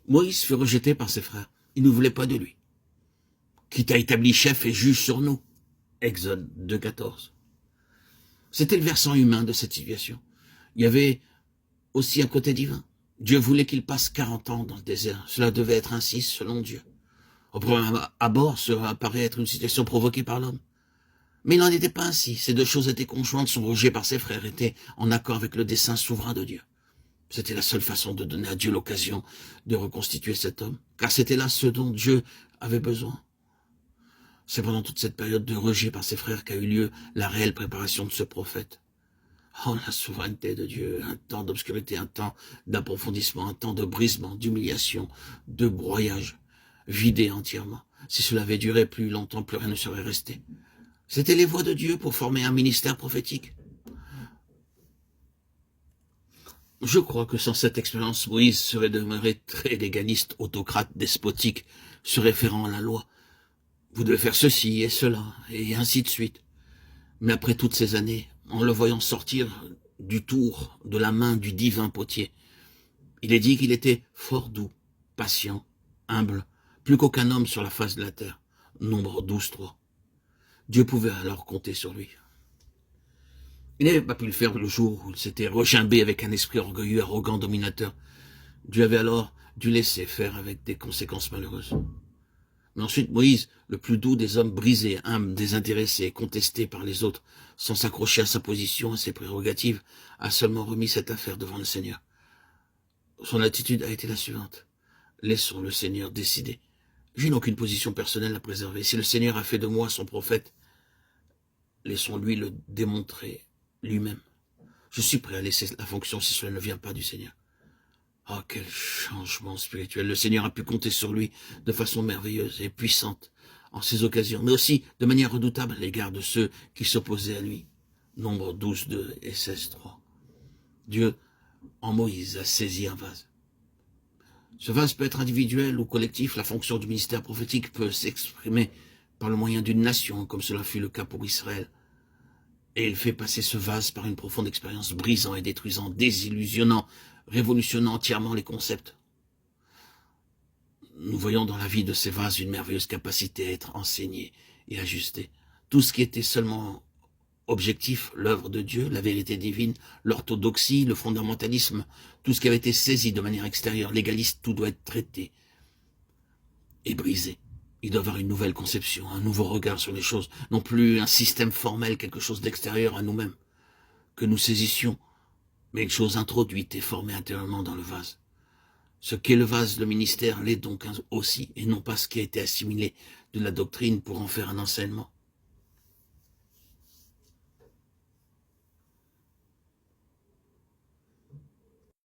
Moïse fut rejeté par ses frères. Ils ne voulaient pas de lui. Qui t'a établi chef et juge sur nous. Exode 2,14. C'était le versant humain de cette situation. Il y avait aussi un côté divin. Dieu voulait qu'il passe 40 ans dans le désert. Cela devait être ainsi selon Dieu. Au premier abord, cela paraît être une situation provoquée par l'homme. Mais il n'en était pas ainsi. Ces deux choses étaient conjointes, son rejet par ses frères était en accord avec le dessein souverain de Dieu. C'était la seule façon de donner à Dieu l'occasion de reconstituer cet homme, car c'était là ce dont Dieu avait besoin. C'est pendant toute cette période de rejet par ses frères qu'a eu lieu la réelle préparation de ce prophète. Oh, la souveraineté de Dieu, un temps d'obscurité, un temps d'approfondissement, un temps de brisement, d'humiliation, de broyage, vidé entièrement. Si cela avait duré plus longtemps, plus rien ne serait resté. C'était les voies de Dieu pour former un ministère prophétique. Je crois que sans cette expérience, Moïse serait demeuré très légaliste, autocrate, despotique, se référant à la loi. Vous devez faire ceci et cela, et ainsi de suite. Mais après toutes ces années, en le voyant sortir du tour de la main du divin potier, il est dit qu'il était fort doux, patient, humble, plus qu'aucun homme sur la face de la terre. Nombre 12,3. Dieu pouvait alors compter sur lui. Il n'avait pas pu le faire le jour où il s'était regimbé avec un esprit orgueilleux, arrogant, dominateur. Dieu avait alors dû laisser faire avec des conséquences malheureuses. Mais ensuite, Moïse, le plus doux des hommes brisés, humble, désintéressé, contesté par les autres, sans s'accrocher à sa position, à ses prérogatives, a seulement remis cette affaire devant le Seigneur. Son attitude a été la suivante. Laissons le Seigneur décider. Je n'ai aucune position personnelle à préserver. Si le Seigneur a fait de moi son prophète, laissons-lui le démontrer lui-même. Je suis prêt à laisser la fonction si cela ne vient pas du Seigneur. Oh, quel changement spirituel. Le Seigneur a pu compter sur lui de façon merveilleuse et puissante en ces occasions, mais aussi de manière redoutable à l'égard de ceux qui s'opposaient à lui. Nombre 12,2 et 16,3. Dieu, en Moïse, a saisi un vase. Ce vase peut être individuel ou collectif. La fonction du ministère prophétique peut s'exprimer par le moyen d'une nation, comme cela fut le cas pour Israël. Et il fait passer ce vase par une profonde expérience brisant et détruisant, désillusionnant, révolutionnant entièrement les concepts. Nous voyons dans la vie de ces vases une merveilleuse capacité à être enseigné et ajusté. Tout ce qui était seulement objectif, l'œuvre de Dieu, la vérité divine, l'orthodoxie, le fondamentalisme, tout ce qui avait été saisi de manière extérieure, légaliste, tout doit être traité et brisé. Il doit y avoir une nouvelle conception, un nouveau regard sur les choses, non plus un système formel, quelque chose d'extérieur à nous-mêmes, que nous saisissions, mais une chose introduite et formée intérieurement dans le vase. Ce qu'est le vase, le ministère, l'est donc aussi, et non pas ce qui a été assimilé de la doctrine pour en faire un enseignement.